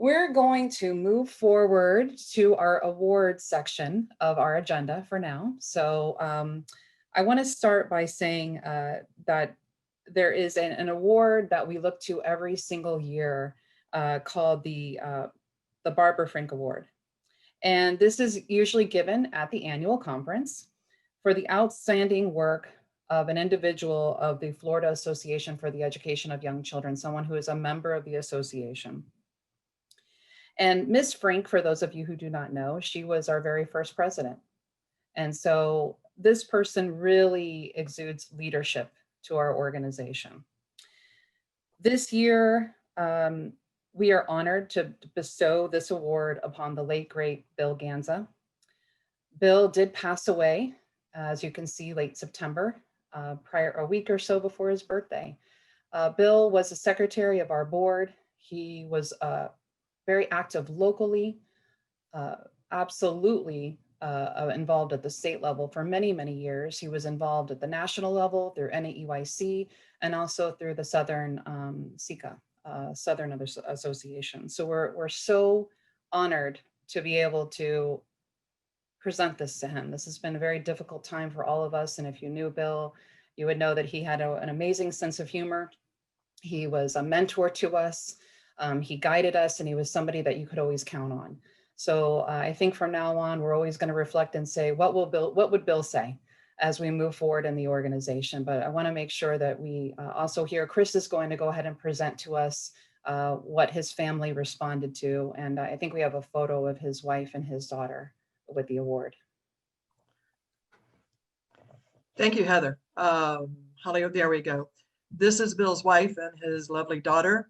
We're going to move forward to our awards section of our agenda for now. So I want to start by saying that there is an award that we look to every single year called the Barbara Fink Award. And this is usually given at the annual conference for the outstanding work of an individual of the Florida Association for the Education of Young Children, someone who is a member of the association. And Ms. Fink, for those of you who do not know, she was our very first president. And so this person really exudes leadership to our organization. This year, we are honored to bestow this award upon the late, great Bill Ganza. Bill did pass away, as you can see, late September, a week or so before his birthday. Bill was the secretary of our board. He was very active locally, absolutely involved at the state level for many, many years. He was involved at the national level through NAEYC and also through the Southern SECA, Southern Association. So we're so honored to be able to present this to him. This has been a very difficult time for all of us. And if you knew Bill, you would know that he had an amazing sense of humor. He was a mentor to us. He guided us, and he was somebody that you could always count on. So I think from now on, we're always going to reflect and say, what would Bill say as we move forward in the organization? But I want to make sure that we also hear Chris is going to go ahead and present to us what his family responded to. And I think we have a photo of his wife and his daughter with the award. Thank you, Heather. Holly, there we go. This is Bill's wife and his lovely daughter.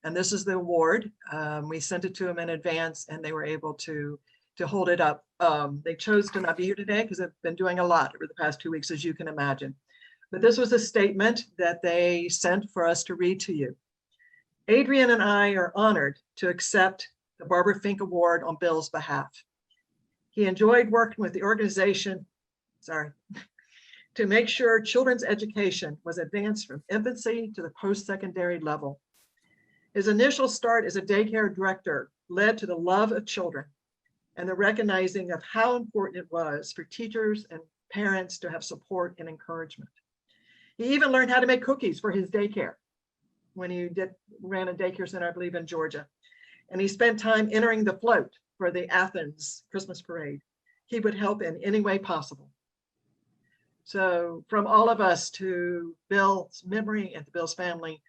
And this is the award. We sent it to them in advance and they were able to hold it up. They chose to not be here today because they've been doing a lot over the past 2 weeks, as you can imagine. But this was a statement that they sent for us to read to you. Adrian and I are honored to accept the Barbara Fink Award on Bill's behalf. He enjoyed working with the organization, to make sure children's education was advanced from infancy to the post-secondary level. His initial start as a daycare director led to the love of children and the recognizing of how important it was for teachers and parents to have support and encouragement. He even learned how to make cookies for his daycare when he ran a daycare center, I believe, in Georgia. And he spent time entering the float for the Athens Christmas parade. He would help in any way possible. So from all of us to Bill's memory and to Bill's family,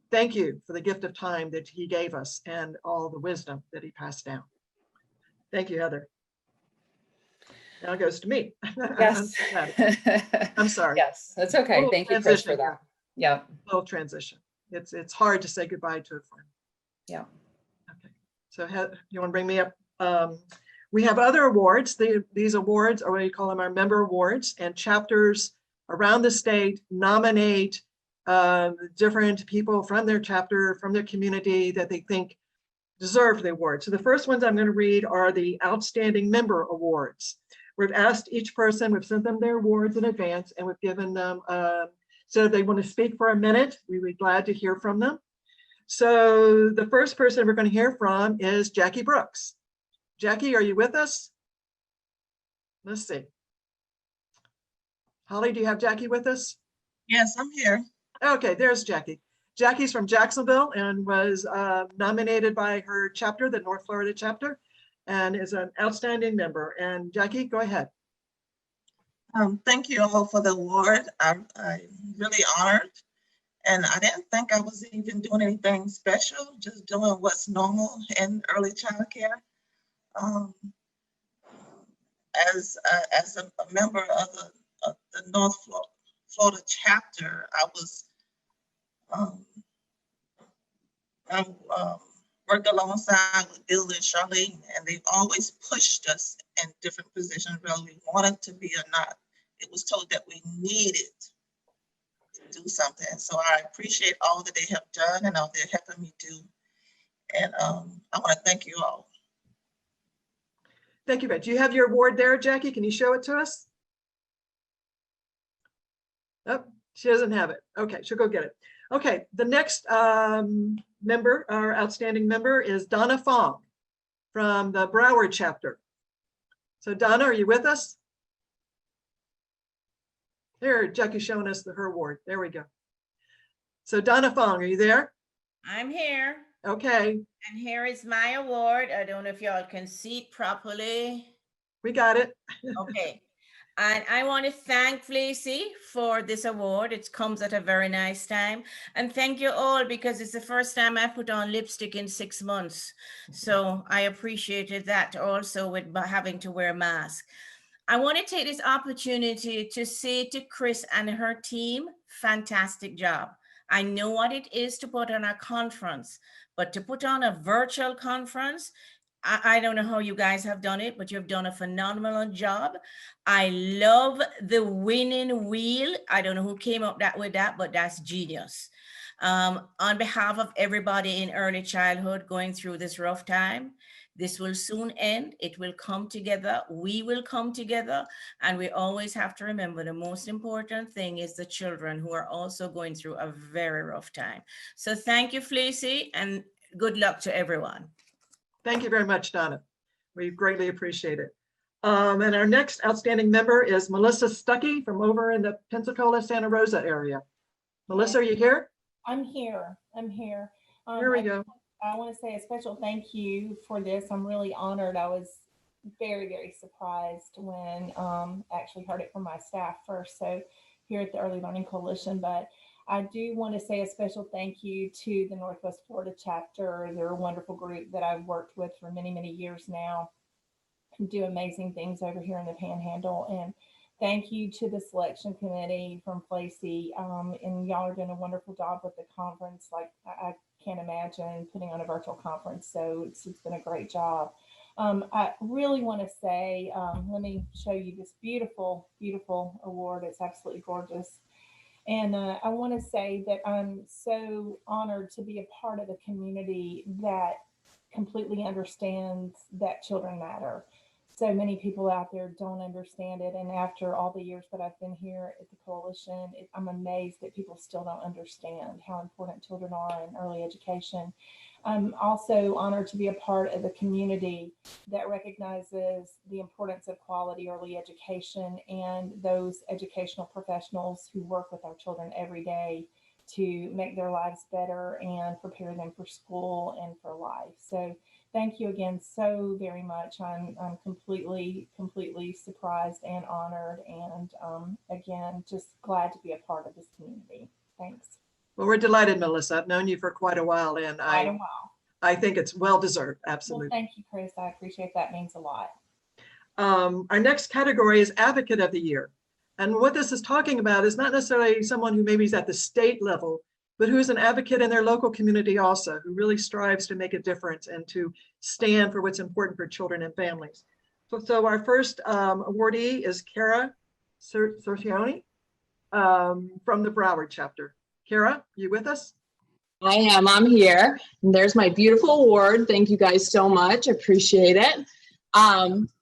thank you for the gift of time that he gave us and all the wisdom that he passed down. Thank you, Heather. Now it goes to me. Yes. I'm sorry. Yes, that's okay. Thank you, Chris, for that. Yeah. Little transition. It's hard to say goodbye to a friend. Yeah. Okay. So you want to bring me up? We have other awards. These awards, or we call them our member awards, and chapters around the state nominate different people from their chapter, from their community that they think deserve the award. So the first ones I'm going to read are the Outstanding Member Awards. We've asked each person, we've sent them their awards in advance, and we've given them, so if they want to speak for a minute, we'd be glad to hear from them. So the first person we're going to hear from is Jackie Brooks. Jackie, are you with us? Let's see. Holly, do you have Jackie with us? Yes, I'm here. Okay, there's Jackie. Jackie's from Jacksonville and was nominated by her chapter, the North Florida chapter, and is an outstanding member. And Jackie, go ahead. Thank you all for the award. I'm really honored. And I didn't think I was even doing anything special, just doing what's normal in early childcare. As a member of the North Florida chapter, I was worked alongside with Bill and Charlene, and they've always pushed us in different positions, whether we wanted to be or not. It was told that we needed to do something. So I appreciate all that they have done and all they're helping me do. And I want to thank you all. Thank you, Ben. Do you have your award there, Jackie? Can you show it to us? Oh, She doesn't have it. Okay, she'll go get it. Okay, the next member, our outstanding member, is Donna Fong from the Broward chapter. So Donna, are you with us? There, Jackie's showing us her award. There we go. So Donna Fong, are you there? I'm here. Okay, And here is my award. I don't know if y'all can see it properly. we got it. Okay. And I want to thank FLAEYC for this award. It comes at a very nice time. And thank you all, because it's the first time I put on lipstick in 6 months. So I appreciated that also with having to wear a mask. I want to take this opportunity to say to Chris and her team, fantastic job. I know what it is to put on a conference, but to put on a virtual conference, I don't know how you guys have done it, but you've done a phenomenal job. I love the winning wheel. I don't know who came up with that, but that's genius. On behalf of everybody in early childhood going through this rough time, this will soon end. It will come together. We will come together. And we always have to remember the most important thing is the children who are also going through a very rough time. So thank you, FLAEYC, and good luck to everyone. Thank you very much, Donna. We greatly appreciate it. And our next outstanding member is Melissa Stuckey from over in the Pensacola, Santa Rosa area. Melissa, are you here? I'm here. I'm here. Here we go. I want to say a special thank you for this. I'm really honored. I was very, very surprised when actually heard it from my staff first. So here at the Early Learning Coalition, but I do want to say a special thank you to the Northwest Florida chapter. They're a wonderful group that I've worked with for many, many years now. Do amazing things over here in the Panhandle. And thank you to the selection committee from FLAEYC. And y'all are doing a wonderful job with the conference. Like I can't imagine putting on a virtual conference. So it's been a great job. I really want to say, let me show you this beautiful, beautiful award. It's absolutely gorgeous. And I want to say that I'm so honored to be a part of a community that completely understands that children matter. So many people out there don't understand it. And after all the years that I've been here at the coalition, I'm amazed that people still don't understand how important children are in early education. I'm also honored to be a part of a community that recognizes the importance of quality early education and those educational professionals who work with our children every day to make their lives better and prepare them for school and for life. So thank you again so very much. I'm completely surprised and honored, and again, just glad to be a part of this community. Thanks. Well, we're delighted, Melissa. I've known you for quite a while, and I think it's well deserved. Absolutely. Well, thank you, Chris. I appreciate that. Means a lot. Our next category is Advocate of the Year. And what this is talking about is not necessarily someone who maybe is at the state level, but who's an advocate in their local community also, who really strives to make a difference and to stand for what's important for children and families. So our first awardee is Cara Sorciani from the Broward chapter. Cara, you with us? I am. I'm here. And there's my beautiful award. Thank you guys so much. I appreciate it.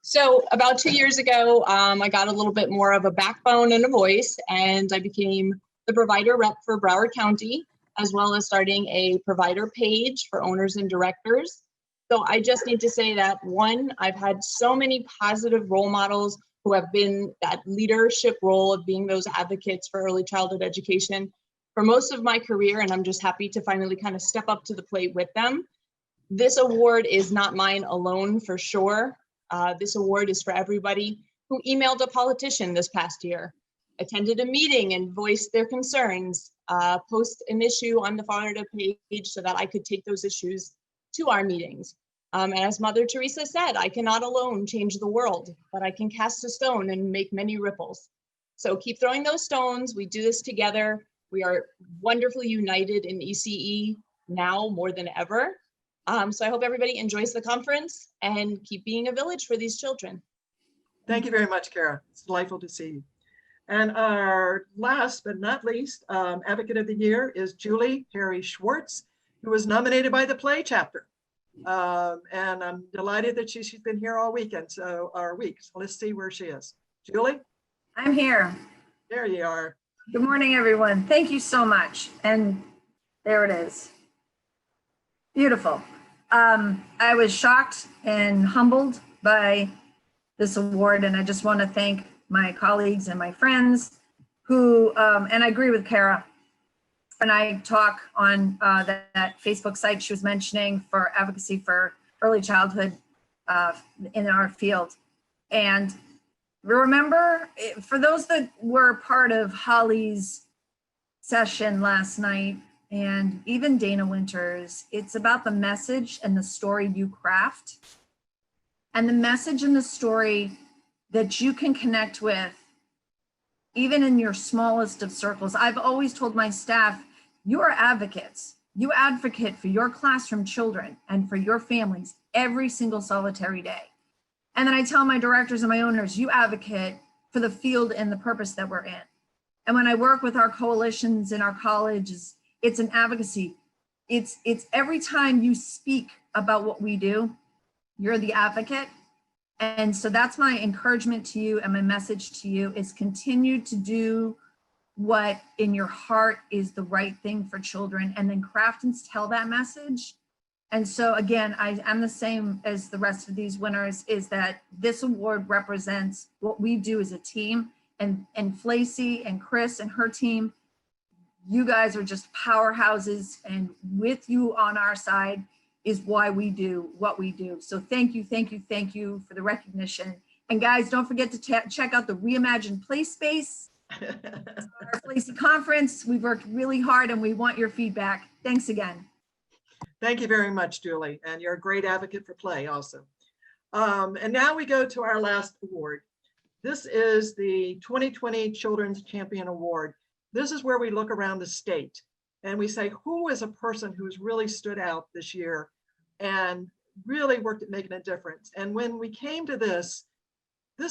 So about 2 years ago, I got a little bit more of a backbone and a voice, and I became the provider rep for Broward County, as well as starting a provider page for owners and directors. So I just need to say that, one, I've had so many positive role models who have been that leadership role of being those advocates for early childhood education for most of my career, and I'm just happy to finally kind of step up to the plate with them. This award is not mine alone, for sure. This award is for everybody who emailed a politician this past year, attended a meeting and voiced their concerns, post an issue on the Florida page so that I could take those issues to our meetings. And as Mother Teresa said, I cannot alone change the world, but I can cast a stone and make many ripples. So keep throwing those stones. We do this together. We are wonderfully united in ECE now more than ever. So I hope everybody enjoys the conference and keep being a village for these children. Thank you very much, Cara. It's delightful to see you. And our last but not least Advocate of the Year is Juelie Perry-Schwartz, who was nominated by the FLAEYC chapter. And I'm delighted that she's been here all weekend, so let's see where she is. Juelie? I'm here. There you are. Good morning, everyone. Thank you so much. And there it is. Beautiful. I was shocked and humbled by this award, and I just want to thank my colleagues and my friends who, and I agree with Cara, and I talk on that Facebook site she was mentioning for advocacy for early childhood in our field. And remember, for those that were part of Holly's session last night, and even Dana Winters, it's about the message and the story you craft, and the message and the story that you can connect with, even in your smallest of circles. I've always told my staff, you are advocates. You advocate for your classroom children and for your families every single solitary day. And then I tell my directors and my owners, you advocate for the field and the purpose that we're in. And when I work with our coalitions in our colleges, it's an advocacy. It's every time you speak about what we do, you're the advocate. And so that's my encouragement to you, and my message to you is continue to do what in your heart is the right thing for children, and then craft and tell that message. And so again, I'm the same as the rest of these winners, is that this award represents what we do as a team, and FLAEYC and Chris and her team, you guys are just powerhouses, and with you on our side is why we do what we do. So thank you, thank you, thank you for the recognition. And guys, don't forget to check out the Reimagined Play Space, our FLAEYC conference. We've worked really hard and we want your feedback. Thanks again. Thank you very much, Julie. And you're a great advocate for play also. And now we go to our last award. This is the 2020 Children's Champion Award. This is where we look around the state and we say, who is a person who's really stood out this year and really worked at making a difference? And when we came to this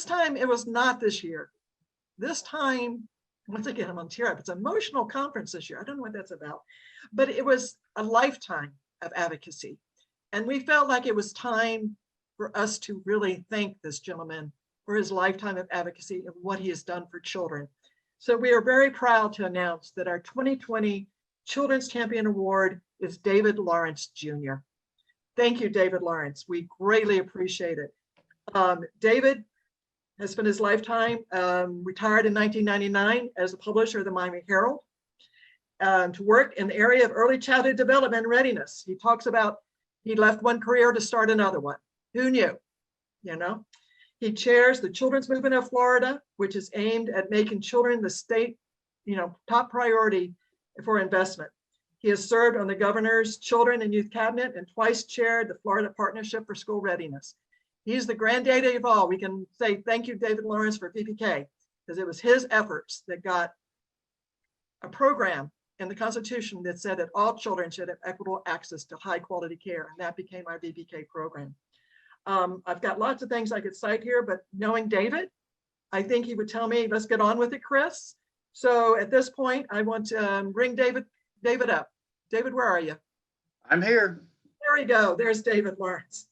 time, it was not this year. This time, once again, I'm on tear up. It's an emotional conference this year. I don't know what that's about, but it was a lifetime of advocacy. And we felt like it was time for us to really thank this gentleman for his lifetime of advocacy and what he has done for children. So we are very proud to announce that our 2020 Children's Champion Award is David Lawrence Jr. Thank you, David Lawrence. We greatly appreciate it. David has spent his lifetime, retired in 1999 as a publisher of the Miami Herald, to work in the area of early childhood development and readiness. He talks about he left one career to start another one. Who knew? You know? He chairs the Children's Movement of Florida, which is aimed at making children the state, top priority for investment. He has served on the governor's Children and Youth Cabinet and twice chaired the Florida Partnership for School Readiness. He's the granddaddy of all. We can say thank you, David Lawrence, for PPK, because it was his efforts that got a program in the Constitution that said that all children should have equitable access to high quality care, and that became our VPK program. I've got lots of things I could cite here, but knowing David, I think he would tell me, let's get on with it, Chris. So at this point, I want to bring David up. David, where are you? I'm here. There we go. There's David Lawrence.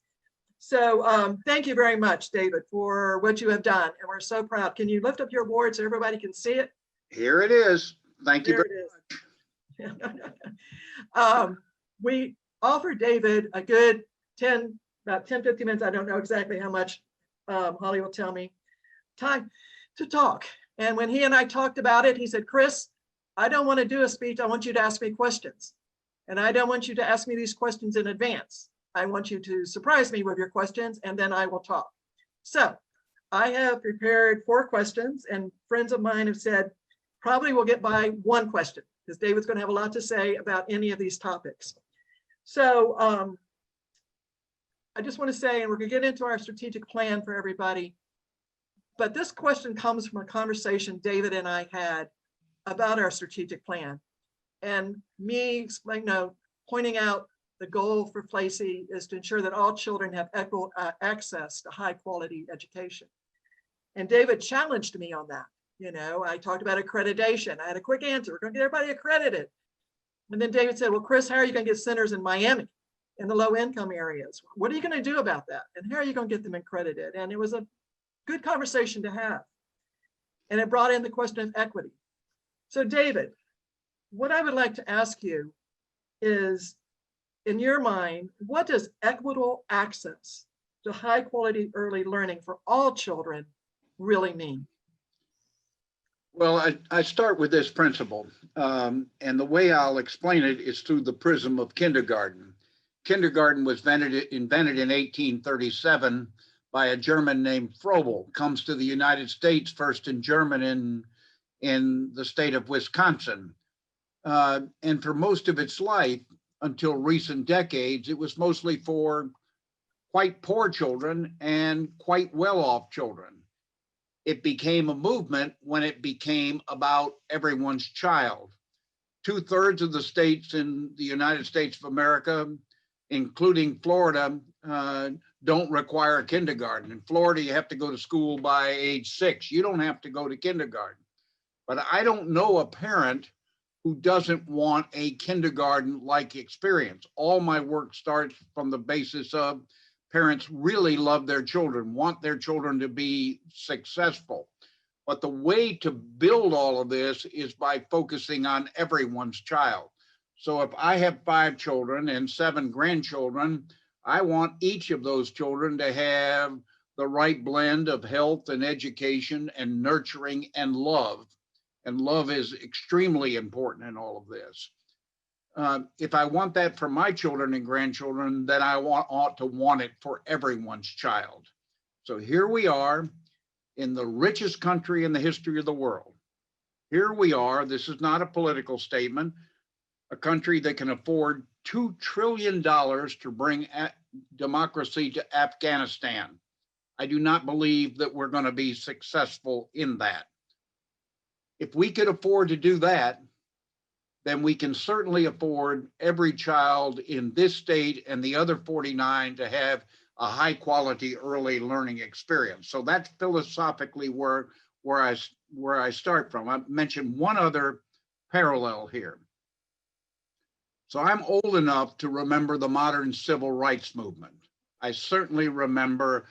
So thank you very much, David, for what you have done. And we're so proud. Can you lift up your award so everybody can see it? Here it is. Thank you very much. We offered David a good about 10, 15 minutes. I don't know exactly how much, Holly will tell me, time to talk. And when he and I talked about it, he said, Chris, I don't want to do a speech. I want you to ask me questions. And I don't want you to ask me these questions in advance. I want you to surprise me with your questions, and then I will talk. So I have prepared 4 questions, and friends of mine have said, probably we'll get by 1 question, because David's going to have a lot to say about any of these topics. So I just want to say, and we're going to get into our strategic plan for everybody, but this question comes from a conversation David and I had about our strategic plan, and me pointing out the goal for FLAEYC is to ensure that all children have equal access to high quality education. And David challenged me on that. I talked about accreditation. I had a quick answer. We're going to get everybody accredited. And then David said, well, Chris, how are you going to get centers in Miami, in the low income areas? What are you going to do about that? And how are you going to get them accredited? And it was a good conversation to have. And it brought in the question of equity. So David, what I would like to ask you is, in your mind, what does equitable access to high quality early learning for all children really mean? Well, I start with this principle, and the way I'll explain it is through the prism of kindergarten. Kindergarten was invented in 1837 by a German named Froebel. Comes to the United States first in German in the state of Wisconsin. And for most of its life, until recent decades, it was mostly for quite poor children and quite well-off children. It became a movement when it became about everyone's child. 2/3 of the states in the United States of America, including Florida, don't require kindergarten. In Florida, you have to go to school by age 6. You don't have to go to kindergarten. But I don't know a parent who doesn't want a kindergarten-like experience. All my work starts from the basis of parents really love their children, want their children to be successful. But the way to build all of this is by focusing on everyone's child. So if I have 5 children and 7 grandchildren, I want each of those children to have the right blend of health and education and nurturing and love. And love is extremely important in all of this. If I want that for my children and grandchildren, then I ought to want it for everyone's child. So here we are in the richest country in the history of the world. Here we are, this is not a political statement, a country that can afford $2 trillion to bring democracy to Afghanistan. I do not believe that we're going to be successful in that. If we could afford to do that, then we can certainly afford every child in this state and the other 49 to have a high quality early learning experience. So that's philosophically where I start from. I mentioned one other parallel here. So I'm old enough to remember the modern civil rights movement. I certainly remember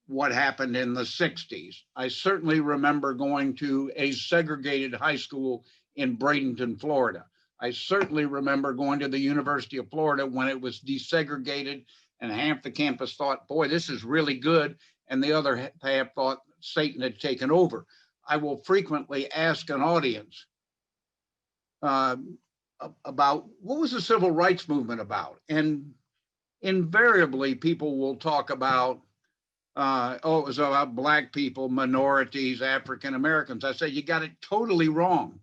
what happened in the 60s. I certainly remember going to a segregated high school in Bradenton, Florida. I certainly remember going to the University of Florida when it was desegregated and half the campus thought, boy, this is really good. And the other half thought Satan had taken over. I will frequently ask an audience about what was the civil rights movement about? And invariably people will talk about oh, it was about Black people, minorities, African Americans. I say, you got it totally wrong.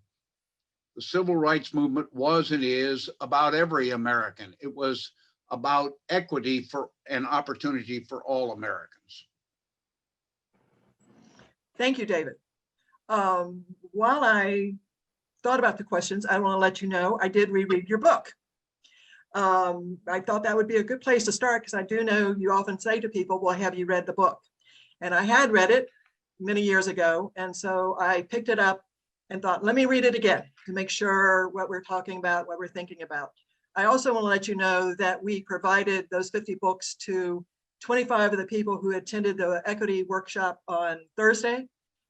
The civil rights movement was and is about every American. It was about equity for an opportunity for all Americans. Thank you, David. While I thought about the questions, I want to let you know I did reread your book. I thought that would be a good place to start because I do know you often say to people, well, have you read the book? And I had read it many years ago. And so I picked it up and thought, let me read it again to make sure what we're talking about, what we're thinking about. I also want to let you know that we provided those 50 books to 25 of the people who attended the equity workshop on Thursday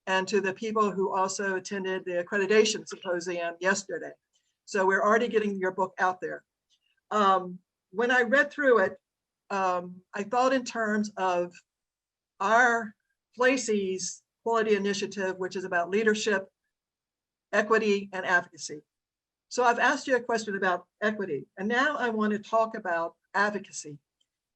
and to the people who also attended the accreditation symposium yesterday. So we're already getting your book out there. When I read through it, I thought in terms of our FLAEYC's quality initiative, which is about leadership, equity, and advocacy. So I've asked you a question about equity, and now I want to talk about advocacy.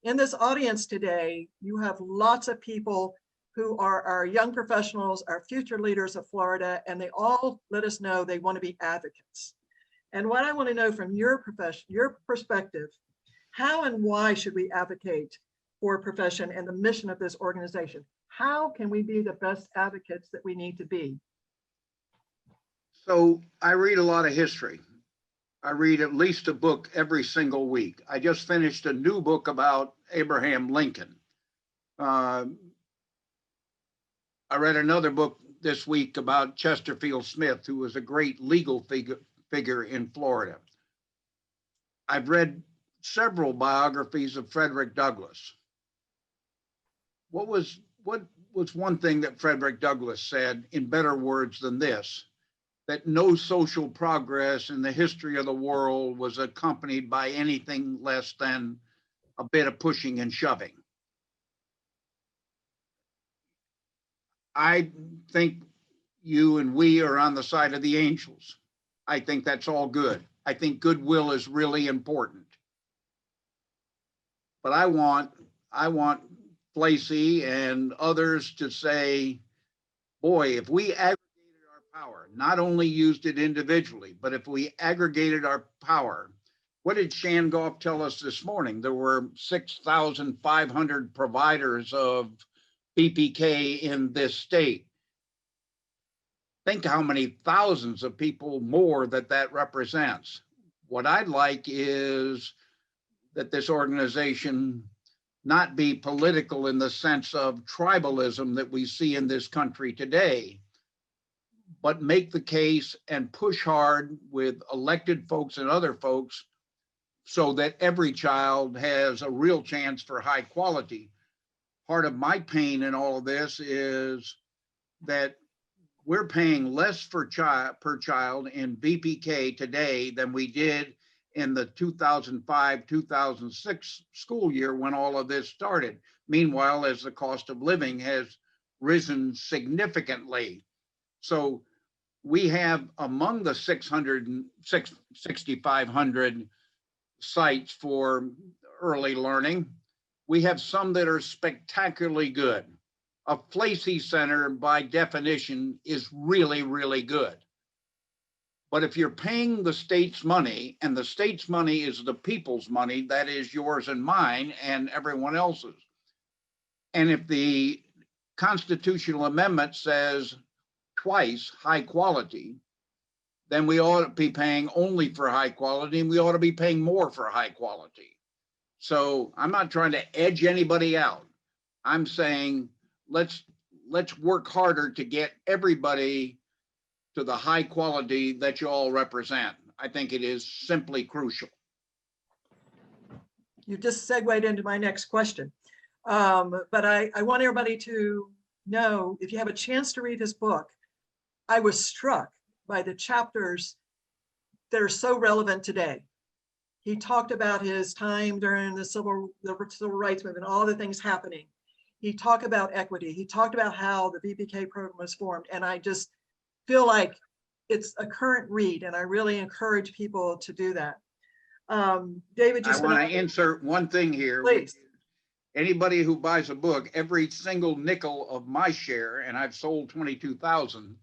In this audience today, you have lots of people who are our young professionals, our future leaders of Florida, and they all let us know they want to be advocates. And what I want to know from your perspective, how and why should we advocate for a profession and the mission of this organization? How can we be the best advocates that we need to be? So I read a lot of history. I read at least a book every single week. I just finished a new book about Abraham Lincoln. I read another book this week about Chesterfield Smith, who was a great legal figure in Florida. I've read several biographies of Frederick Douglass. What was one thing that Frederick Douglass said in better words than this? that no social progress in the history of the world was accompanied by anything less than a bit of pushing and shoving. I think you and we are on the side of the angels. I think that's all good. I think goodwill is really important. But I want FLAEYC and others to say, boy, if we aggregated our power, not only used it individually, but if we aggregated our power, what did Shangoff tell us this morning? There were 6,500 providers of BPK in this state. Think how many thousands of people more that represents. What I'd like is that this organization not be political in the sense of tribalism that we see in this country today, but make the case and push hard with elected folks and other folks so that every child has a real chance for high quality. Part of my pain in all of this is that we're paying less per child in BPK today than we did in the 2005-2006 school year when all of this started. Meanwhile, as the cost of living has risen significantly. So we have among the 6,500 sites for early learning, we have some that are spectacularly good. A FLAEYC center, by definition, is really, really good. But if you're paying the state's money, and the state's money is the people's money, that is yours and mine and everyone else's. And if the constitutional amendment says twice high quality, then we ought to be paying only for high quality, and we ought to be paying more for high quality. So I'm not trying to edge anybody out. I'm saying let's work harder to get everybody to the high quality that you all represent. I think it is simply crucial. You just segued into my next question. But I want everybody to know, if you have a chance to read his book, I was struck by the chapters that are so relevant today. He talked about his time during the civil rights movement, all the things happening. He talked about equity. He talked about how the BPK program was formed. And I just feel like it's a current read, and I really encourage people to do that. David, I want to insert one thing here. Please. Anybody who buys a book, every single nickel of my share, and I've sold 22,000,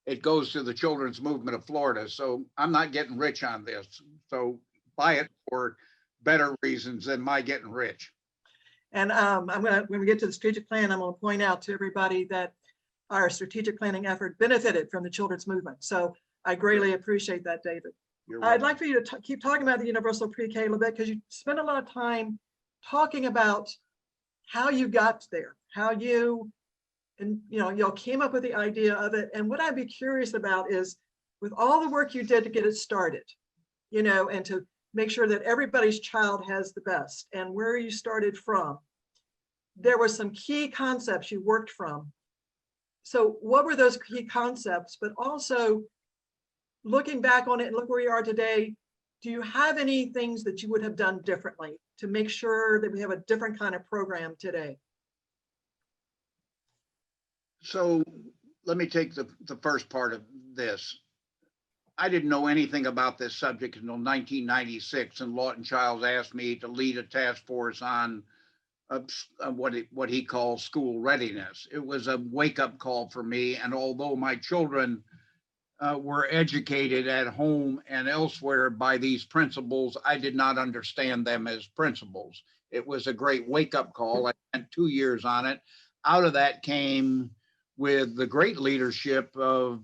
it goes to the Children's Movement of Florida. So I'm not getting rich on this. So buy it for better reasons than my getting rich. And when we get to the strategic plan, I'm going to point out to everybody that our strategic planning effort benefited from the children's movement. So I greatly appreciate that, David. I'd like for you to keep talking about the universal pre-K a little bit, because you spent a lot of time talking about how you got there, how you came up with the idea of it. And what I'd be curious about is, with all the work you did to get it started, and to make sure that everybody's child has the best, and where you started from, there were some key concepts you worked from. So what were those key concepts? But also, looking back on it and look where you are today, do you have any things that you would have done differently to make sure that we have a different kind of program today? So let me take the first part of this. I didn't know anything about this subject until 1996, and Lawton Childs asked me to lead a task force on what he calls school readiness. It was a wake-up call for me, and although my children were educated at home and elsewhere by these principles, I did not understand them as principles. It was a great wake-up call. I spent 2 years on it. Out of that came, with the great leadership of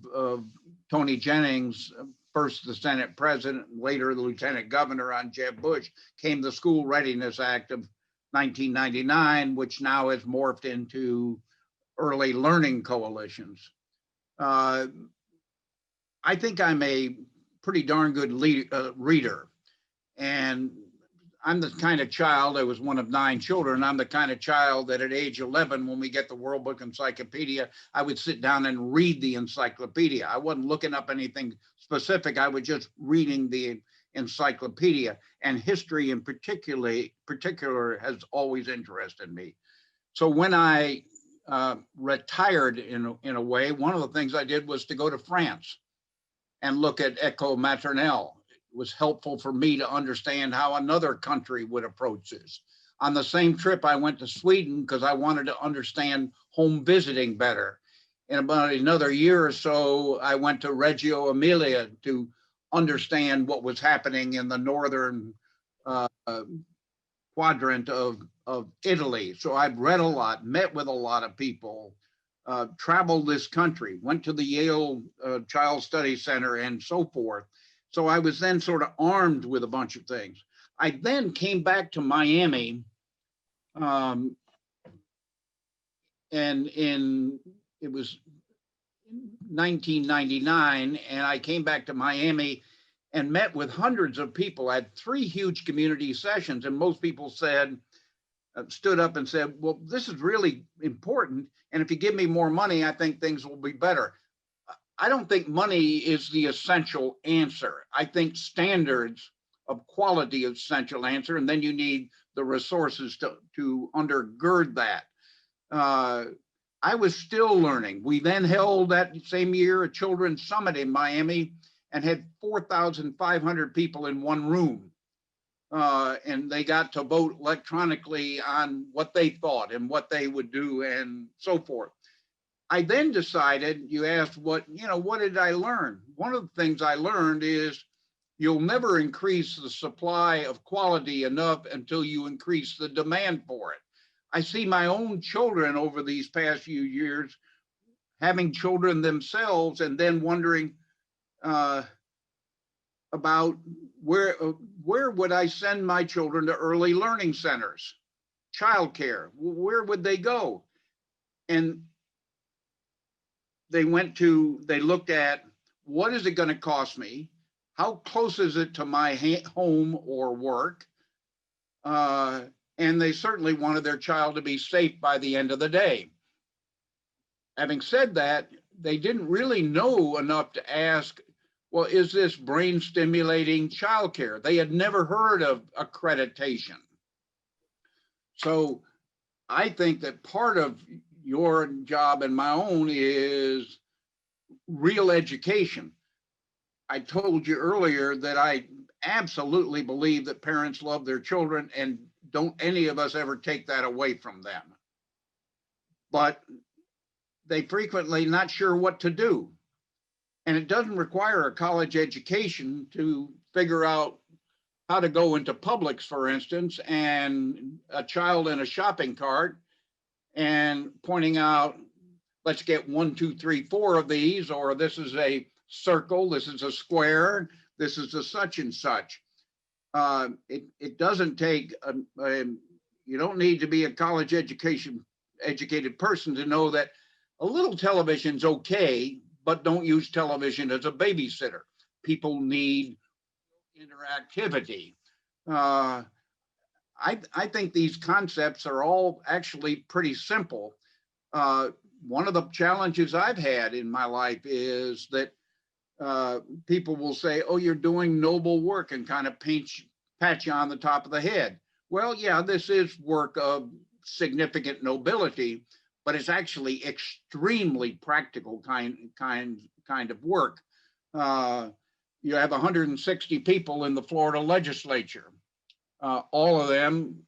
Tony Jennings, first the Senate president, later the lieutenant governor on Jeb Bush, came the School Readiness Act of 1999, which now has morphed into early learning coalitions. I think I'm a pretty darn good reader, and I'm the kind of child, I was one of 9 children. I'm the kind of child that at age 11, when we get the World Book Encyclopedia, I would sit down and read the encyclopedia. I wasn't looking up anything specific. I was just reading the encyclopedia, and history in particular has always interested me. So when I retired in a way, one of the things I did was to go to France and look at École Maternelle. Was helpful for me to understand how another country would approach this. On the same trip, I went to Sweden because I wanted to understand home visiting better. In about another year or so, I went to Reggio Emilia to understand what was happening in the northern quadrant of Italy. So I've read a lot, met with a lot of people, traveled this country, went to the Yale Child Study Center and so forth. So I was then sort of armed with a bunch of things. I then came back to Miami, and it was 1999, and I came back to Miami and met with hundreds of people. I had 3 huge community sessions, and most people said, stood up and said, well, this is really important, and if you give me more money, I think things will be better. I don't think money is the essential answer. I think standards of quality is essential answer, and then you need the resources to undergird that. I was still learning. We then held that same year a children's summit in Miami and had 4,500 people in one room. And they got to vote electronically on what they thought and what they would do and so forth. I then decided, you asked what did I learn? One of the things I learned is you'll never increase the supply of quality enough until you increase the demand for it. I see my own children over these past few years having children themselves and then wondering about where would I send my children to early learning centers, childcare, where would they go? And they looked at what is it going to cost me? How close is it to my home or work? And they certainly wanted their child to be safe by the end of the day. Having said that, they didn't really know enough to ask, well, is this brain stimulating childcare? They had never heard of accreditation. So I think that part of your job and my own is real education. I told you earlier that I absolutely believe that parents love their children, and don't any of us ever take that away from them. But they frequently not sure what to do. And it doesn't require a college education to figure out how to go into Publix, for instance, and a child in a shopping cart and pointing out, let's get 1, 2, 3, 4 of these, or this is a circle, this is a square, this is a such and such. It doesn't take, you don't need to be a college educated person to know that a little television's okay, but don't use television as a babysitter. People need interactivity. I think these concepts are all actually pretty simple. One of the challenges I've had in my life is that people will say, oh, you're doing noble work, and kind of pat you on the top of the head. Well, yeah, this is work of significant nobility, but it's actually extremely practical kind of work. You have 160 people in the Florida legislature. All of them,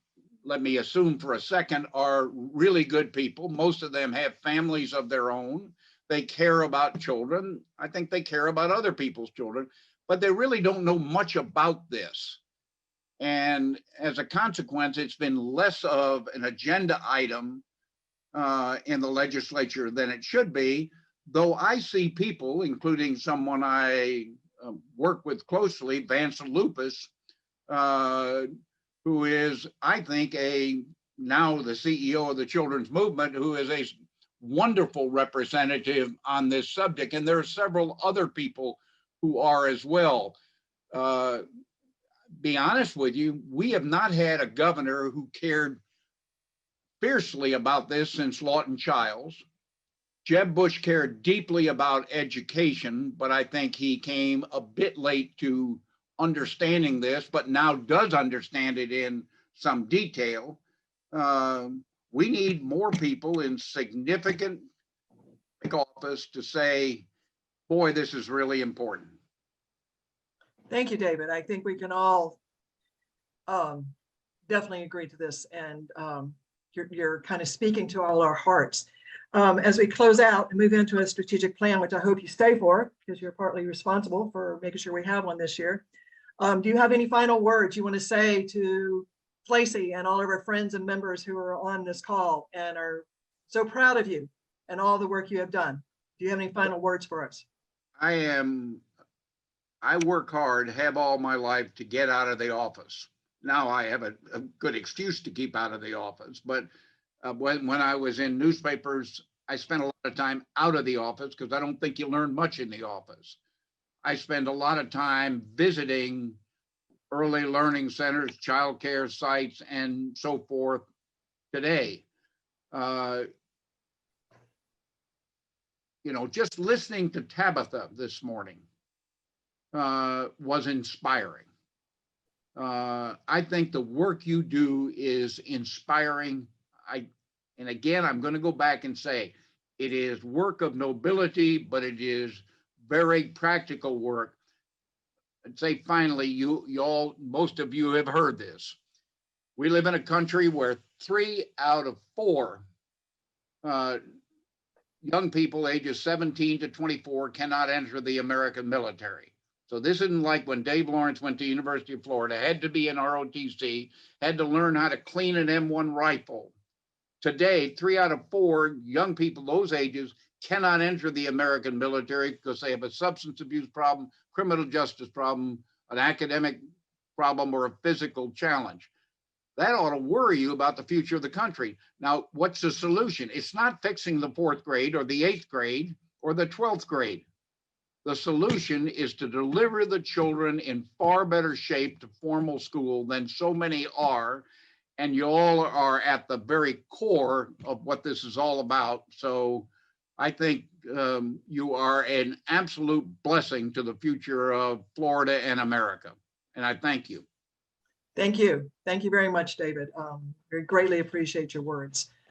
let me assume for a second, are really good people. Most of them have families of their own. They care about children. I think they care about other people's children, but they really don't know much about this. And as a consequence, it's been less of an agenda item in the legislature than it should be, though I see people, including someone I work with closely, Vance Lupus, who is, I think, now the CEO of the Children's Movement, who is a wonderful representative on this subject. And there are several other people who are as well. be honest with you, we have not had a governor who cared fiercely about this since Lawton Chiles. Jeb Bush cared deeply about education, but I think he came a bit late to understanding this, but now does understand it in some detail. We need more people in significant office to say, boy, this is really important. Thank you, David. I think we can all definitely agree to this, and you're kind of speaking to all our hearts. As we close out and move into a strategic plan, which I hope you stay for, because you're partly responsible for making sure we have one this year. Do you have any final words you want to say to FLAEYC and all of our friends and members who are on this call and are so proud of you and all the work you have done? Do you have any final words for us? I work hard, have all my life to get out of the office. Now I have a good excuse to keep out of the office, but when I was in newspapers, I spent a lot of time out of the office because I don't think you learn much in the office. I spend a lot of time visiting early learning centers, childcare sites, and so forth today. Just listening to Tabitha this morning was inspiring. I think the work you do is inspiring. And again, I'm going to go back and say it is work of nobility, but it is very practical work. I'd say finally, most of you have heard this. We live in a country where 3 out of 4 young people ages 17 to 24 cannot enter the American military. So this isn't like when Dave Lawrence went to University of Florida, had to be in ROTC, had to learn how to clean an M1 rifle. Today, 3 out of 4 young people those ages cannot enter the American military because they have a substance abuse problem, criminal justice problem, an academic problem, or a physical challenge. That ought to worry you about the future of the country. Now, what's the solution? It's not fixing the 4th grade or the 8th grade or the 12th grade. The solution is to deliver the children in far better shape to formal school than so many are. And you all are at the very core of what this is all about. So I think you are an absolute blessing to the future of Florida and America. And I thank you. Thank you. Thank you very much, David. We greatly appreciate your words.